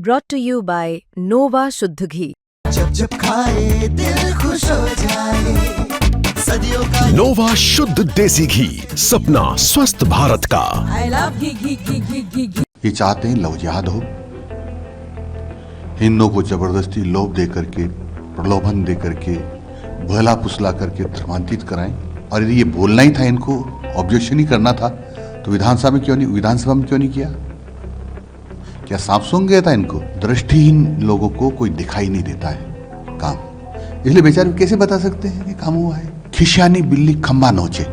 brought to you by Nova शुद्ध घी। जब जब खाए दिल खुश हो जाए, सदियों का नोवा शुद्ध देसी घी, सपना स्वस्थ भारत का। I love घी। ये चाहते हैं लव जिहाद हो, हिंदुओं को जबरदस्ती लोभ दे करके, प्रलोभन दे करके, भला फुसला करके धर्मांतरित कराएं। और यदि ये बोलना ही था, इनको ऑब्जेक्शन ही करना था, तो विधानसभा में क्यों नहीं किया? क्या सांप सूंघ गया था इनको? दृष्टिहीन लोगों को कोई दिखाई नहीं देता है काम, इसलिए बेचारे कैसे बता सकते हैं कि काम हुआ है? खिसियानी बिल्ली खंबा नोचे,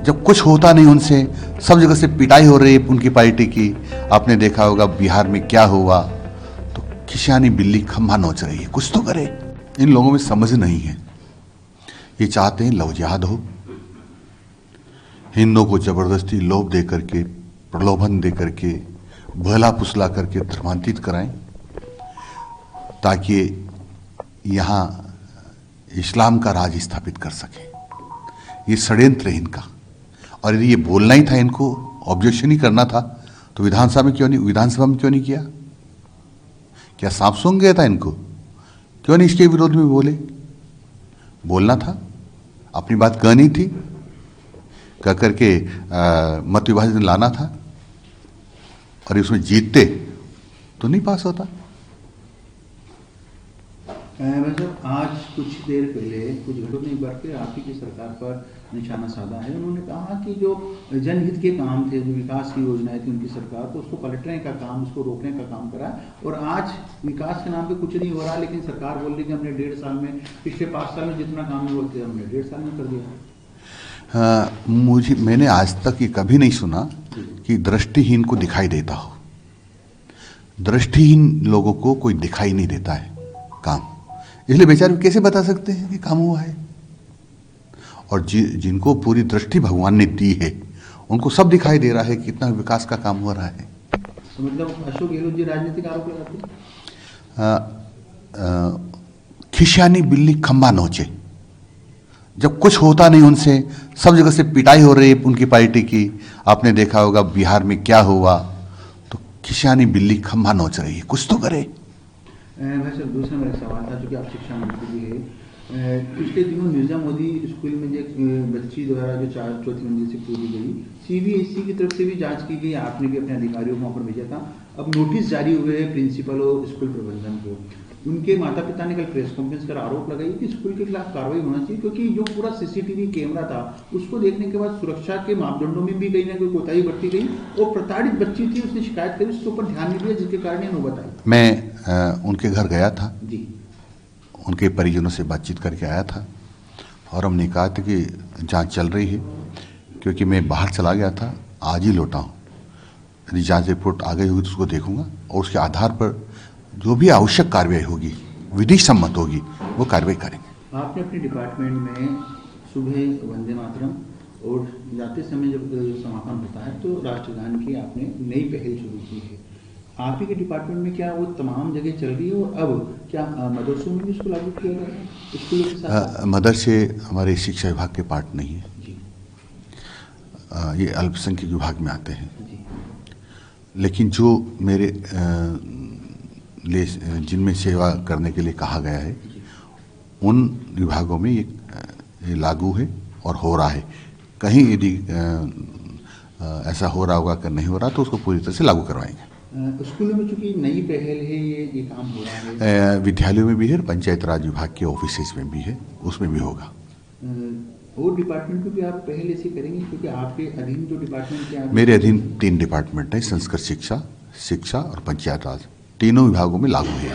जब कुछ होता नहीं उनसे, सब जगह से पिटाई हो रही है उनकी पार्टी की। आपने देखा होगा बिहार में क्या हुआ, तो खिसियानी बिल्ली खंबा नोच रही है, कुछ तो करे। इन लोगों में समझ नहीं है। ये चाहते हैं लव जिहाद हो, हिंदुओं को जबरदस्ती लोभ दे करके, प्रलोभन दे करके, भला फुसला करके धर्मांतरित कराएं, ताकि यहाँ इस्लाम का राज स्थापित कर सके। ये षड्यंत्र है इनका। और यदि ये बोलना ही था, इनको ऑब्जेक्शन ही करना था, तो विधानसभा में क्यों नहीं किया? क्या सांप सूंघ गया था इनको? क्यों नहीं इसके विरोध में बोले? बोलना था, अपनी बात कहनी थी, कह करके मत विभाजन लाना था, और इसमें जीतते तो नहीं पास होता। मतलब आज कुछ देर पहले कुछ घंटों में एक बार फिर आप ही की सरकार पर निशाना साधा है। उन्होंने कहा कि जो जनहित के काम थे, जो विकास की योजनाएं थी उनकी सरकार, तो उसको पलटने का काम, उसको रोकने का काम करा। और आज विकास के नाम पे कुछ नहीं हो रहा, लेकिन सरकार बोल रही कि हमने 1.5 साल में, पिछले 5 साल में जितना काम बोलते हैं हमने 1.5 साल में कर दिया। मैंने आज तक ये कभी नहीं सुना कि दृष्टिहीन को दिखाई देता हो। दृष्टिहीन लोगों को कोई दिखाई नहीं देता है काम, इसलिए बेचारे कैसे बता सकते हैं कि काम हुआ है? और जिनको पूरी दृष्टि भगवान ने दी है, उनको सब दिखाई दे रहा है कि कितना विकास का काम हो रहा है। तो मतलब अशोक गहलोत जी राजनीतिक आरोप लगाते हैं। खिसियानी बिल्ली खंबा नोचे, जब कुछ होता नहीं उनसे, सब जगह से पिटाई हो रही है उनकी पार्टी की। आपने देखा होगा बिहार में क्या हुआ, तो खिसियानी बिल्ली खंबा नोच रही है, कुछ तो करे। भाई साहब, दूसरा मेरा सवाल था, चूँकि आप शिक्षा मंत्री भी है, पिछले दिनों मिर्जा मोदी स्कूल में जो बच्ची द्वारा जो 4वीं मंजिल से कूदी गई, CBSE की तरफ से भी जांच की गई, आपने भी अपने अधिकारियों को वहाँ पर भेजा था। अब नोटिस जारी हुए हैं प्रिंसिपल और स्कूल प्रबंधन को। उनके माता पिता ने कल प्रेस कॉन्फ्रेंस कर आरोप लगाई कि स्कूल के खिलाफ कार्रवाई होना चाहिए, क्योंकि जो पूरा CCTV कैमरा था, उसको देखने के बाद सुरक्षा के मापदंडों में भी कहीं ना कोई कोताही बरती गई। और प्रताड़ित बच्ची थी, उसने शिकायत करी, उसके ऊपर ध्यान नहीं दिया, जिसके कारण ये नौबत आई। मैं उनके घर गया था जी, उनके परिजनों से बातचीत करके आया था, और हमने कहा था कि जांच चल रही है, क्योंकि मैं बाहर चला गया था, आज ही लौटा हूँ। यदि जांच रिपोर्ट आ गई होगी तो उसको देखूंगा, और उसके आधार पर जो भी आवश्यक कार्रवाई होगी, विधि सम्मत होगी, वो कार्रवाई करेंगे। आपने अपने डिपार्टमेंट में सुबह वंदे मातरम और जाते समय जब समापन होता है तो राष्ट्रगान की आपने नई पहल शुरू की है। आप ही के डिपार्टमेंट में क्या वो तमाम जगह चल रही है, और अब क्या मदरसों में भी उसको लागू किया गया है? स्कूलों के साथ मदरसे हमारे शिक्षा विभाग के पार्ट नहीं है जी। ये अल्पसंख्यक विभाग में आते हैं। जी। लेकिन जो मेरे जिनमें सेवा करने के लिए कहा गया है, उन विभागों में ये लागू है और हो रहा है। कहीं यदि ऐसा हो रहा होगा कि नहीं हो रहा, तो उसको पूरी तरह से लागू करवाएंगे। स्कूलों में चूंकि नई पहल है, ये काम हो रहा है, विद्यालयों में भी है, पंचायत राज विभाग के ऑफिसेज में भी है, उसमें भी होगा। और डिपार्टमेंट में भी आप पहल ऐसी करेंगे, क्योंकि आपके अधीन जो डिपार्टमेंट के मेरे अधीन 3 डिपार्टमेंट है, संस्कृत शिक्षा और पंचायत राज, तीनों विभागों में लागू है।